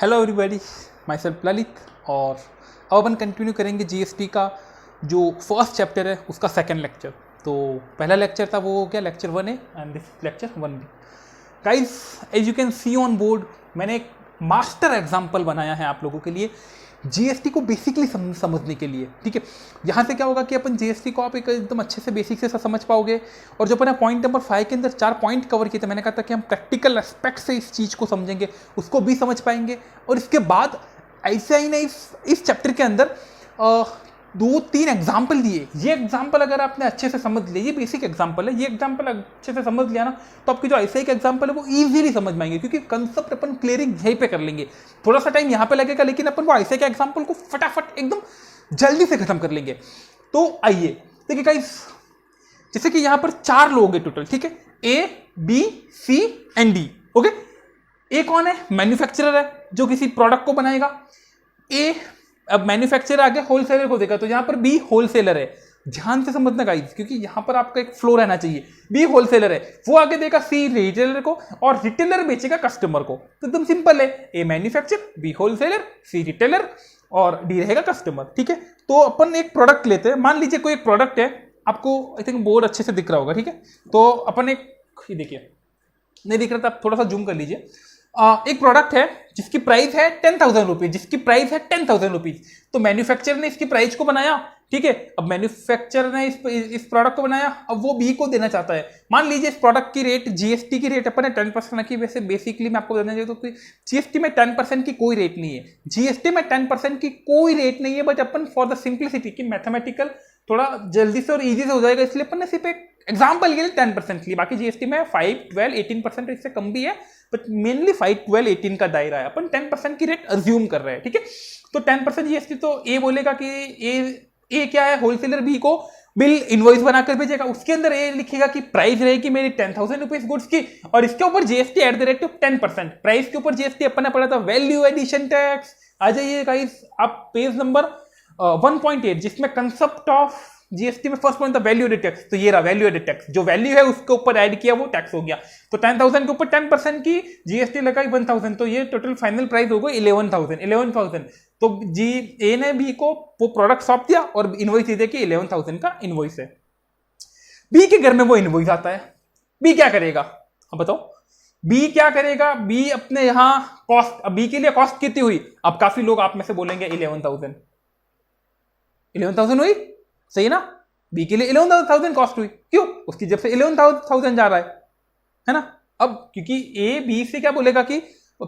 Hello everybody, my self Lalit. और अब अपन continue करेंगे जीएसटी का जो फर्स्ट चैप्टर है उसका सेकंड लेक्चर। तो पहला लेक्चर था वो हो गया lecture 1A and this lecture 1B। Guys, as you can see on board मैंने एक मास्टर एग्जाम्पल बनाया है आप लोगों के लिए जीएसटी को बेसिकली समझने के लिए। ठीक है, यहाँ से क्या होगा कि अपन जीएसटी को आप एक एकदम अच्छे से बेसिक से समझ पाओगे। और जो अपन पॉइंट नंबर 5 के अंदर 4 पॉइंट कवर किए थे, मैंने कहा था कि हम प्रैक्टिकल एस्पेक्ट से इस चीज़ को समझेंगे, उसको भी समझ पाएंगे। और इसके बाद ऐसा ही नहीं, इस चैप्टर के अंदर 2-3 एग्जाम्पल दिए। ये एग्जाम्पल अगर आपने अच्छे से समझ लिया, ये बेसिक एग्जाम्पल है, ये एग्जाम्पल अच्छे से समझ लिया ना, तो आपकी जो ऐसा एक एग्जाम्पल है वो इजीली समझ पाएंगे, क्योंकि कंसेप्ट अपन क्लियरिंग यहीं पे कर लेंगे। थोड़ा सा टाइम यहाँ पे लगेगा, लेकिन अपन वो ऐसे के एग्जाम्पल को फटाफट एकदम जल्दी से खत्म कर लेंगे। तो आइए देखिए गाइस, जैसे कि यहाँ पर 4 लोग हैं टोटल। ठीक है, A, B, C and D। Okay, A कौन है? मैन्युफैक्चरर है जो किसी प्रोडक्ट को बनाएगा। A अब मैन्युफैक्चरर आगे होलसेलर को देगा, तो यहां पर बी होलसेलर है। ध्यान से समझना गाइस, क्योंकि यहां पर आपका एक फ्लो रहना चाहिए। बी होलसेलर है, वो आगे देगा सी रिटेलर को, और रिटेलर बेचेगा कस्टमर को। तो एकदम सिंपल है, ए मैन्युफैक्चरर, बी होलसेलर, सी रिटेलर और डी रहेगा कस्टमर। ठीक है, तो अपन एक प्रोडक्ट लेते हैं। मान लीजिए कोई एक प्रोडक्ट है, आपको आई थिंक बोर्ड अच्छे से दिख रहा होगा। ठीक है, तो अपन एक, ये देखिए नहीं दिख रहा था, आप थोड़ा सा जूम कर लीजिए। एक प्रोडक्ट है जिसकी प्राइस है 10,000 रुपीज, जिसकी प्राइस है 10,000 रुपीज। तो मैन्युफैक्चरर ने इसकी प्राइस को बनाया। ठीक है, अब मैन्युफैक्चरर ने इस प्रोडक्ट को बनाया, अब वो बी को देना चाहता है। मान लीजिए इस प्रोडक्ट की रेट, जीएसटी की रेट अपन ने 10% रखी। वैसे बेसिकली मैं आपको बताना चाहिए तो जीएसटी में 10% की कोई रेट नहीं है। जीएसटी में 10% की कोई रेट नहीं है, but upon for the simplicity की मैथमेटिकल थोड़ा जल्दी से और इजी से हो जाएगा, इसलिए अपन ने सिर्फ एक एग्जाम्पल के लिए 10% ली। बाकी जीएसटी में 5, 12, 18% इससे कम भी है, बट मेनली 5, 12, 18 का दायरा है। अपन 10% की रेट अज्यूम कर रहे हैं। ठीक है, तो 10% जीएसटी, तो ए बोलेगा कि ए क्या है, होलसेलर बी को बिल इनवॉइस बनाकर भेजेगा। उसके अंदर ए लिखेगा कि प्राइस रहेगी मेरी 10,000 रुपीज गुड्स की, और इसके ऊपर GST at the rate of 10%। Price के ऊपर जीएसटी अपन ने पढ़ा था वैल्यू एडिशन टैक्स। आ जाइए गाइस आप पेज नंबर 1.8, जिसमें कंसेप्ट ऑफ जीएसटी में फर्स्ट पॉइंट था वैल्यू एडेड टैक्स। तो ये रहा वैल्यू एडेड टैक्स, जो वैल्यू है उसके ऊपर ऐड किया वो टैक्स हो गया। तो 10,000 के ऊपर 10% की जीएसटी लगाई 1,000, तो ये टोटल फाइनल प्राइस हो गई 11,000। तो जी ए ने बी को वो प्रोडक्ट सौंप दिया और इनवॉइस दे कि 11,000 का इनवॉइस है। बी के घर में वो इनवॉइस आता है, बी क्या करेगा? अब बताओ, बी क्या करेगा? बी अपने यहां कॉस्ट, अब बी के लिए कॉस्ट कितनी हुई? अब काफी लोग आप में से बोलेंगे 11,000 हुई, सही ना? बी के लिए 11,000 कॉस्ट हुई। क्यों? उसकी जब से 11,000 जा रहा है ना? अब क्योंकि ए बी से क्या बोलेगा कि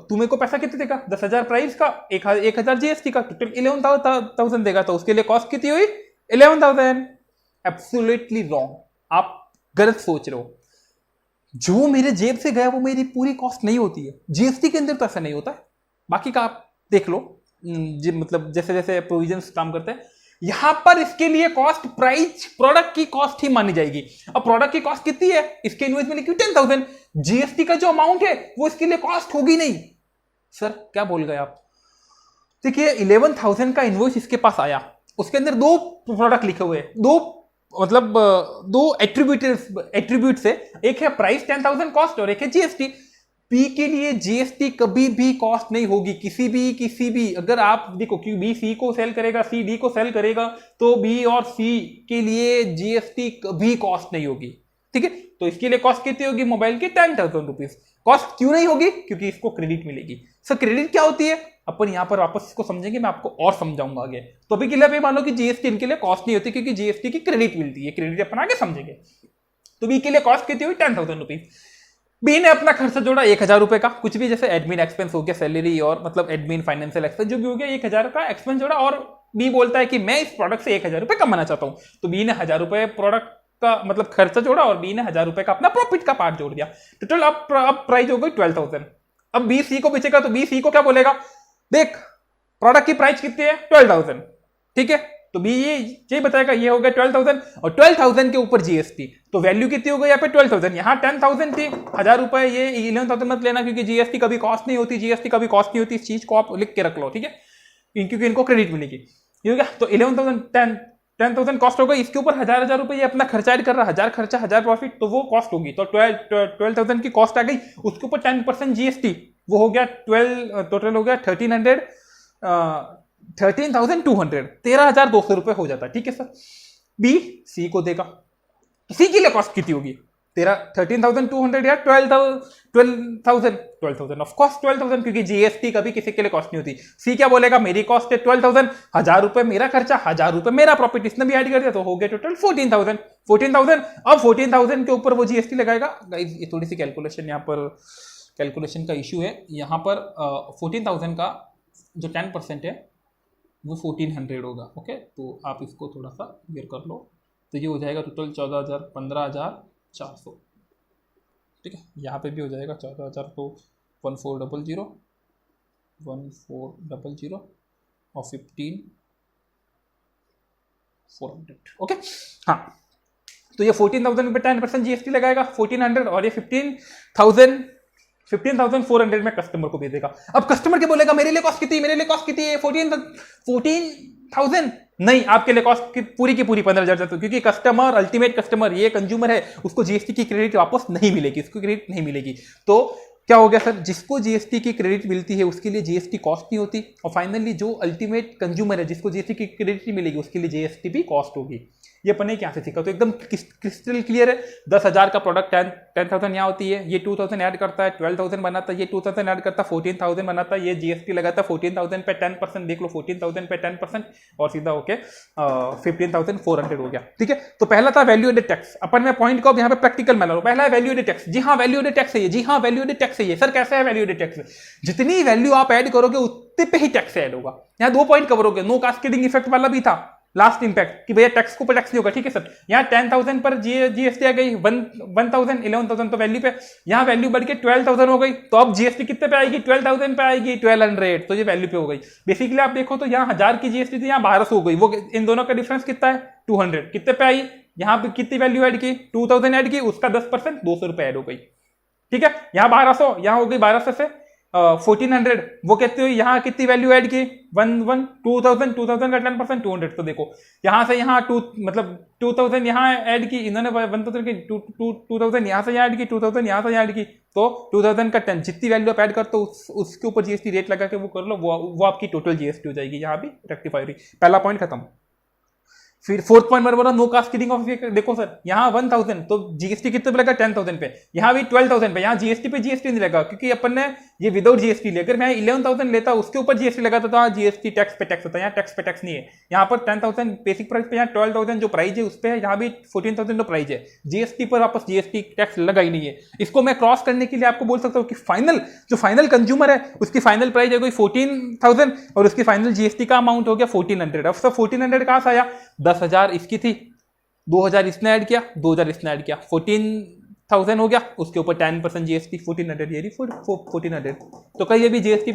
तुम्हें को पैसा कितने देगा? 10,000 प्राइस का, 1,000 जीएसटी का, टोटल 11,000 देगा। तो उसके लिए कॉस्ट कितनी हुई? 11,000। एब्सोल्युटली रॉन्ग, आप गलत सोच रहे हो। जो मेरे जेब से गया वो मेरी पूरी कॉस्ट नहीं होती है। जीएसटी के अंदर तो ऐसा नहीं होता है, बाकी का आप देख लो। मतलब जैसे जैसे प्रोविजंस काम करते हैं, यहां पर इसके लिए कॉस्ट प्राइस प्रोडक्ट की कॉस्ट ही मानी जाएगी। अब प्रोडक्ट की कॉस्ट कितनी है? इसके इनवॉइस में लिखी 10,000। जीएसटी का जो अमाउंट है वो इसके लिए कॉस्ट होगी नहीं। सर क्या बोल गए आप? देखिए 11,000 का इनवॉइस इसके पास आया, उसके अंदर 2 प्रोडक्ट लिखे हुए हैं, 2 मतलब 2 एट्रीब्यूट है। एक है प्राइस 10,000 कॉस्ट और एक है जीएसटी। बी के लिए जीएसटी कभी भी कॉस्ट नहीं होगी, किसी भी अगर आप देखो कि बी सी को सेल करेगा, सी डी को सेल करेगा, तो बी और सी के लिए जीएसटी कभी कॉस्ट नहीं होगी। ठीक है, तो इसके लिए कॉस्ट कितनी होगी? मोबाइल की 10,000 रुपीज। कॉस्ट क्यों नहीं होगी? क्योंकि इसको क्रेडिट मिलेगी। सर क्रेडिट क्या होती है? अपन यहां पर वापस इसको समझेंगे, मैं आपको और समझाऊंगा आगे। तो अभी के लिए मान लो कि जीएसटी इनके लिए कॉस्ट नहीं होती, क्योंकि जीएसटी की क्रेडिट मिलती है। क्रेडिट अपन आगे समझेंगे। तो बी के लिए कॉस्ट कितनी हुई? 10,000 रुपीज। बी ने अपना खर्चा जोड़ा 1,000 रुपए का, कुछ भी जैसे एडमिन एक्सपेंस हो गया, सैलरी और मतलब एडमिन फाइनेंशियल एक्सपेंस जो भी हो गया, 1,000 का एक्सपेंस जोड़ा। और बी बोलता है कि मैं इस प्रोडक्ट से 1,000 रुपए कमाना चाहता हूं। तो बी ने 1,000 रुपए प्रोडक्ट का मतलब खर्चा जोड़ा, और बी ने 1,000 रुपए का अपना प्रॉफिट का पार्ट जोड़ दिया। टोटल अब प्राइस हो गई 12,000। अब बी सी को बेचेगा, तो बी सी को क्या बोलेगा? देख प्रोडक्ट की प्राइस कितनी है? 12,000। ठीक है, तो बी ये बताएगा ये हो गया 12,000, और 12,000 के ऊपर जीएसटी। तो वैल्यू कितनी हो गई यहाँ पे? 12,000। यहाँ 10,000 थी, 1,000 रुपए, ये 11,000 मत लेना, क्योंकि जीएसटी कभी कॉस्ट नहीं होती। जीएसटी कभी कॉस्ट नहीं होती, इस चीज को आप लिख के रख लो। ठीक है, क्योंकि इनको क्रेडिट मिलेगी। ठीक है, तो 11,000 10,000 कॉस्ट हो गई, इसके ऊपर 1,000 रुपए ये अपना खर्चा ऐड कर रहा है, 1,000 खर्चा 1,000 प्रॉफिट, तो वो कॉस्ट होगी। तो 12,000 की कॉस्ट आ गई, उसके ऊपर 10% जीएसटी। वो हो गया 12, टोटल हो गया 1300, 13,200, 13,200 रुपये हो जाता है, ठीक है सर। बी सी को देगा, सी के लिए कॉस्ट कितनी होगी, तेरा 13,200 या 12,000 ऑफकोर्स 12,000, क्योंकि जीएसटी कभी किसी के लिए कॉस्ट नहीं होती। सी क्या बोलेगा, मेरी कॉस्ट है 12,000, 1,000 रुपए मेरा खर्चा, 1,000 रुपए मेरा प्रॉफिट, इसने भी ऐड कर दिया तो हो गया टोटल 14,000। अब 14,000 के ऊपर वो जीएसटी लगाएगा। ये थोड़ी सी कैलकुलेशन, यहाँ पर कैलकुलेशन का इशू है। यहाँ पर 14,000 का जो 10% है वो 1,400 होगा। ओके, तो आप इसको थोड़ा सा क्लियर कर लो, तो ये हो जाएगा टोटल 14,000, 15,400, ठीक है। यहाँ पे भी हो जाएगा 14,000, तो 1400 और 15,400। ओके, हाँ, तो ये 14,000 पे 10% जीएसटी लगाएगा, 1,400, और ये 15,400 में कस्टमर को भेजेगा। अब कस्टमर क्या बोलेगा, मेरे लिए कॉस्ट कितनी, मेरे लिए कॉस्ट कितनी है 14,000, नहीं, आपके लिए कॉस्ट की पूरी 15,000 जाती है, क्योंकि कस्टमर, अल्टीमेट कस्टमर, ये कंज्यूमर है, उसको जीएसटी की क्रेडिट वापस नहीं मिलेगी, इसको क्रेडिट नहीं मिलेगी। तो क्या हो गया सर, जिसको जीएसटी की क्रेडिट मिलती है उसके लिए जीएसटी कॉस्ट नहीं होती, और फाइनली जो अल्टीमेट कंज्यूमर है जिसको जीएसटी की क्रेडिट नहीं मिलेगी उसके लिए जीएसटी भी कॉस्ट होगी। ये अपन ने क्या से सीखा, तो एकदम क्रिस्टल क्लियर है। 10,000 का प्रोडक्ट 10,000 यहाँ होती है, ये 2,000 ऐड करता है, 12,000 बनाता है, ये 2,000 ऐड करता है, 14,000 बनाता है, ये जीएसटी लगाता है 14,000 पे 10%, देख लो 14,000 पे 10%, और सीधा होके 15,400 हो गया, ठीक है। तो पहला था वैल्यू एडेड टैक्स, अपन में पॉइंट को अब यहाँ पे प्रैक्टिकल में ला लो। पहला है वैल्यू एडेड टैक्स, जी हाँ वैल्यू एडेड टैक्स है ये, जी हाँ वैल्यू एडेड टैक्स है ये। सर कैसा है वैल्यू एडेड टैक्स, जितनी वैल्यू आप ऐड करोगे उतने पे ही टैक्स ऐड होगा। यहाँ 2 पॉइंट कवर हो गए, नो कास्केडिंग इफेक्ट वाला भी था, लास्ट इंपैक्ट कि भैया टैक्स को टैक्स नहीं होगा, ठीक है सर। यहाँ 10,000 पर जीएसटी आ गई, 1,000, 11,000 तो वैल्यू पे, यहाँ वैल्यू बढ़ के 12,000 हो गई, तो अब जीएसटी कितने पे आएगी, 12,000 पे आएगी, 1,200, तो ये वैल्यू पे हो गई। बेसिकली आप देखो तो यहाँ 1,000 की जीएसटी थी, यहाँ 1,200 हो गई, वो इन दोनों का डिफरेंस कितना है, 200, कितने पे आई, यहाँ पे कितनी वैल्यू ऐड की, 2,000 ऐड की, उसका 10%, 200 रुपए ऐड हो गई, ठीक है। यहाँ 1,200, यहाँ हो गई 1,200 से 1,400, वो कहते हो यहाँ कितनी वैल्यू ऐड की, 2,000 का 10%, 200, तो देखो यहाँ से यहाँ 2,000 यहाँ ऐड की इन्होंने, 1,000 की 2,000 यहाँ से ऐड की, 2,000 यहाँ से ऐड की, तो 2,000 का 10, जितनी वैल्यू आप ऐड करते हो उसके ऊपर जीएसटी रेट लगा के वो कर लो, वो आपकी टोटल जीएसटी हो जाएगी। यहाँ भी रेक्टिफाई हुई, पहला पॉइंट खत्म। फिर 4th पॉइंट बोला नो कास्केडिंग ऑफ, देखो सर यहाँ 1,000 तो जीएसटी कितने पे लगा, 10,000 पे, यहाँ भी 12,000 पे, यहाँ जीएसटी पे जीएसटी नहीं लगा क्योंकि अपन ने ये विदाउट जीएसटी लिया। अगर मैं 11,000 लेता उसके ऊपर जीएसटी लगाता तो जीएसटी टैक्स पे टैक्स होता है, यहाँ टैक्स पे टैक्स नहीं है। यहाँ पर 10,000 बेसिक प्राइस पे, यहाँ 12,000 जो प्राइस है उस पर है, यहाँ भी 14,000 जो प्राइस है, जीएसटी पर वापस जीएसटी टैक्स लगा ही नहीं है। इसको मैं क्रॉस करने के लिए आपको बोल सकता हूँ कि फाइनल कंज्यूमर है उसकी फाइनल प्राइस है कोई 14,000 और उसकी फाइनल जीएसटी का अमाउंट हो गया 1,400। अब सब 1,400 कहाँ से आया, 10,000 इसकी थी, 2,000 इसने ऐड किया, 2,000 इसने ऐड किया, 14,000 हो गया, उसके ऊपर 10% जीएसटी 1,400, ये 1,400। तो कहीं भी जीएसटी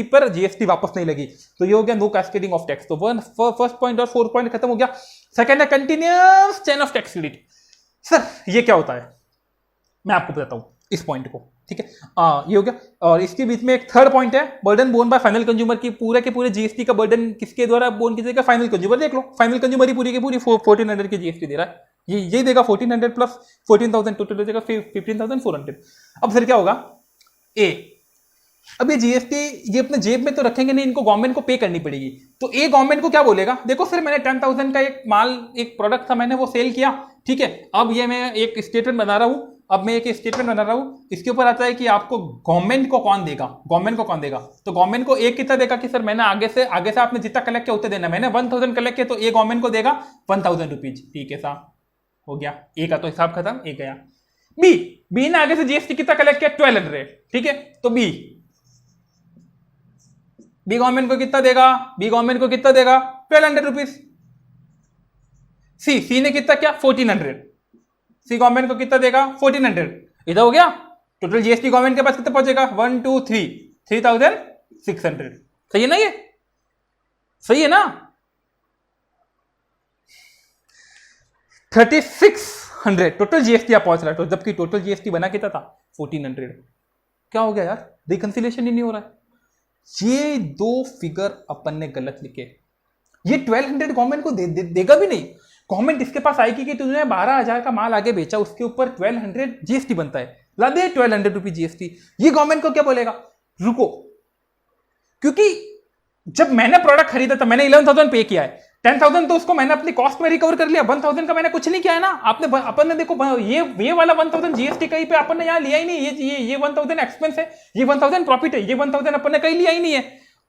पर जीएसटी वापस नहीं लगी, तो ये हो गया नो कास्केडिंग ऑफ टैक्स। तो फर्स्ट पॉइंट और 4 पॉइंट खत्म हो गया। सेकंड है continuous chain of tax credit. Sir ये क्या होता है, मैं आपको बताता हूं इस पॉइंट को, ठीक है। ये हो गया, और इसके बीच में एक थर्ड पॉइंट है burden borne by final consumer की। पूरे के पूरे जीएसटी का बर्डन किसके द्वारा बोन कीजिएगा, फाइनल कंज्यूमर। देख लो फाइनल कंज्यूमर ही पूरी की पूरी 1,400 की जीएसटी दे रहा है, ये देगा 1,400 प्लस 14,000 टोटल हो जाएगा 15,400। अब फिर क्या होगा, अब ये जीएसटी ये अपने जेब में तो रखेंगे नहीं, इनको गवर्नमेंट को पे करनी पड़ेगी। तो ए गवर्नमेंट को क्या बोलेगा, देखो सर मैंने 10,000 का एक प्रोडक्ट था, मैंने वो सेल किया, ठीक है। अब ये मैं एक स्टेटमेंट बना रहा हूं, इसके ऊपर आता है कि आपको गवर्नमेंट को कौन देगा, तो गवर्नमेंट को एक कितना देगा कि सर मैंने आगे से आपने जितना कलेक्ट किया उतना देना। मैंने 1,000 कलेक्ट किया तो ए गवर्नमेंट को देगा 1,000 रुपीज, ठीक है साहब, हो गया ए का तो हिसाब खत्म, ए गया। बी ने आगे से जीएसटी कितना कलेक्ट किया, 1,200, ठीक है। तो बी गवर्नमेंट को कितना देगा, 1,200 रुपीज। सी ने कितना किया, 1,400, सी गवर्नमेंट को कितना देगा, 1,400। इधर हो गया टोटल जीएसटी गवर्नमेंट के पास कितना पहुंचेगा, 1 2 3 3,600। सही है ना, ये सही है ना, 3,600 टोटल जीएसटी आप पहुंच रहा है, तो जबकि टोटल जीएसटी बना कितना था, 1,400। क्या हो गया यार, रिकंसिलिएशन ही नहीं हो रहा है। ये 2 फिगर अपन ने गलत लिखे, ये 1,200 गवर्नमेंट को देगा भी नहीं। गवर्नमेंट इसके पास आएगी कि तुमने 12,000 का माल आगे बेचा, उसके ऊपर 1,200 जीएसटी बनता है, ला दे 1200 रुपी जीएसटी। ये गवर्नमेंट को क्या बोलेगा, रुको, क्योंकि जब मैंने प्रोडक्ट खरीदा था मैंने 11,000 पे किया है, 10,000 तो उसको मैंने अपनी कॉस्ट में रिकवर कर लिया, 1,000 का मैंने कुछ नहीं किया है ना। आपने अपन ने देखो ये वाला 1,000 जीएसटी कहीं पे अपन ने यहाँ लिया ही नहीं, ये 1,000 एक्सपेंस है, ये 1,000 प्रॉफिट है, ये 1,000 अपन ने कहीं लिया ही नहीं है।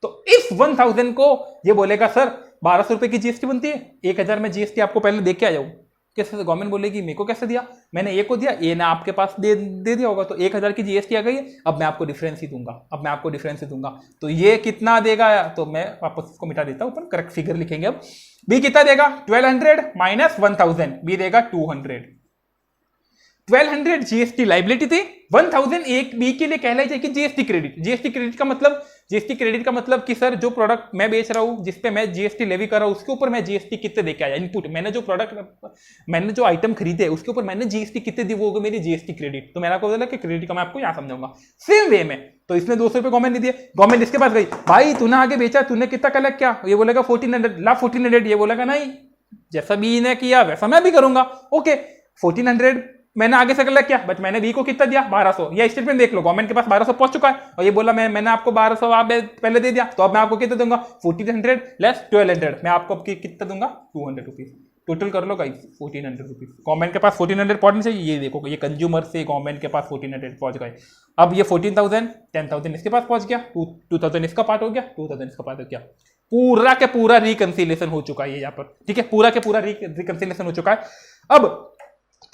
तो इस 1,000 को ये बोलेगा सर 1,200 रुपए की जीएसटी बनती है, 1,000 में जीएसटी आपको पहले दे के आ जाऊँ। कैसे गवर्नमेंट बोलेगी मेरे को कैसे दिया, मैंने ए को दिया, ए ने आपके पास दे दिया होगा, तो 1,000 की जीएसटी आ गई है, अब मैं आपको डिफरेंस ही दूंगा, तो ये कितना देगा, तो मैं वापस इसको मिटा देता हूं, ऊपर करेक्ट फिगर लिखेंगे। अब बी कितना देगा 1200 माइनस 1,000, बी देगा 200। 1200 जीएसटी लाइबिलिटी थी, 1,000 एक बी के लिए कहलाई जाएगी जीएसटी क्रेडिट। जीएसटी क्रेडिट का मतलब कि सर जो प्रोडक्ट मैं बेच रहा हूं जिसपे मैं जीएसटी लेवी कर रहा हूं उसके ऊपर मैं जीएसटी कितने देके आया, इनपुट मैंने जो आइटम खरीदे उसके ऊपर मैंने जीएसटी कितने दी, वो मेरी जीएसटी क्रेडिट। तो मैंने आपको बोला कि क्रेडिट का मैं आपको यहां समझाऊंगा सेम वे में। तो इसने 200 रुपए गवर्नमेंट ने दिए, गवर्नमेंट इसके पास गई, भाई तूने आगे बेचा, तूने कितना कलेक्ट किया, ये बोलेगा 1400, ला 1400, ये बोलेगा नहीं जैसा बी ने किया वैसा मैं भी करूंगा, ओके 1400 मैंने आगे से कलेक्ट किया, बट मैंने बी को कितना दिया 1,200, या स्टेटमेंट देख लो गवर्नमेंट के पास 1,200 पहुंच चुका है, और ये बोला मैंने आपको 1,200 आप पहले दे दिया, तो अब मैं आपको कितना दूंगा 1400 लेस 1200, मैं आपको कितना दूंगा 200 रुपीज, टोटल कर लो गाइस 1400 रुपीज। गवर्नमेंट के पास 1400 पहुंचने चाहिए, ये देखो ये कंज्यूमर से गवर्नमेंट के पास 1400 पहुंच गए। अब ये 14,000 10,000 इसके पास पहुंच गया, 2,000 इसका पार्ट हो गया, 2,000 इसका पार्ट हो गया, पूरा के पूरा रिकंसिलेशन हो चुका है यहाँ पर, ठीक है, पूरा के पूरा रिकंसिलेशन हो चुका है। अब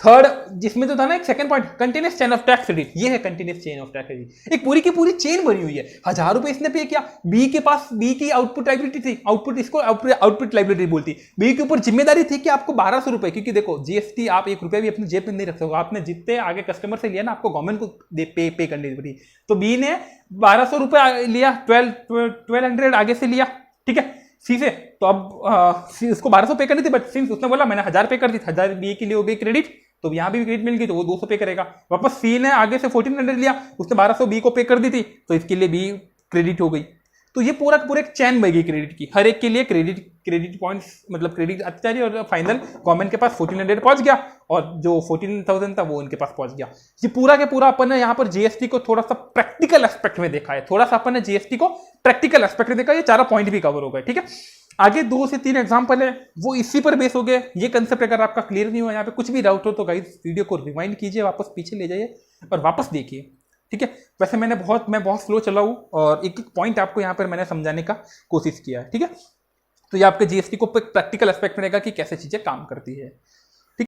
थर्ड जिसमें तो था ना एक second point, continuous chain of tax credit, ये है continuous chain of tax credit, एक पूरी की पूरी चेन बनी हुई है। 1,000 रुपए इसने पे किया, बी के पास बी की आउटपुट लाइबिलिटी थी, आउटपुट लाइबिलिटी बोलती, बी के ऊपर जिम्मेदारी थी कि आपको 1,200 रुपए, क्योंकि देखो जीएसटी आप 1 रुपया भी अपने जेब में नहीं रख सकते, आपने जितने आगे कस्टमर से लिया ना आपको गवर्नमेंट को पे करनी पड़ी, तो बी ने 1,200 रुपए लिया, 1200 आगे से लिया, ठीक है सी से, तो अब उसको 1,200 पे करनी थी, बट सिंस उसने बोला मैंने 1,000 पे कर दी, 1,000 बी के लिए हो गई क्रेडिट, तो यहां भी क्रेडिट मिल गई तो वो 200 पे करेगा। वापस सी ने आगे से 1400 लिया, उसने 1,200 बी को पे कर दी थी, तो इसके लिए बी क्रेडिट हो गई। तो ये पूरा एक चैन बन गई क्रेडिट की, हर एक के लिए क्रेडिट पॉइंट्स मतलब क्रेडिट अच्छा रही, और फाइनल गवर्नमेंट के पास 1400 पहुंच गया, और जो 14,000 था वो उनके पास पहुंच गया। ये पूरा के पूरा अपन ने यहाँ पर जीएसटी को थोड़ा सा प्रैक्टिकल एस्पेक्ट में देखा है, थोड़ा सा अपन ने जीएसटी को प्रैक्टिकल एस्पेक्ट में देखा, ये चारों पॉइंट भी कवर हो गए, ठीक है। आगे 2 से 3 एग्जांपल है वो इसी पर बेस हो गए। ये कंसेप्ट अगर आपका क्लियर नहीं हुआ, यहाँ पे कुछ भी डाउट हो तो गाइस वीडियो को रिवाइंड कीजिए, वापस पीछे ले जाइए और वापस देखिए, ठीक है। वैसे मैं बहुत स्लो चला हूँ और एक पॉइंट आपको यहाँ पर मैंने समझाने का कोशिश किया है, ठीक है। तो ये आपके जीएसटी को प्रैक्टिकल एस्पेक्ट में रहेगा कि कैसे चीजें काम करती है।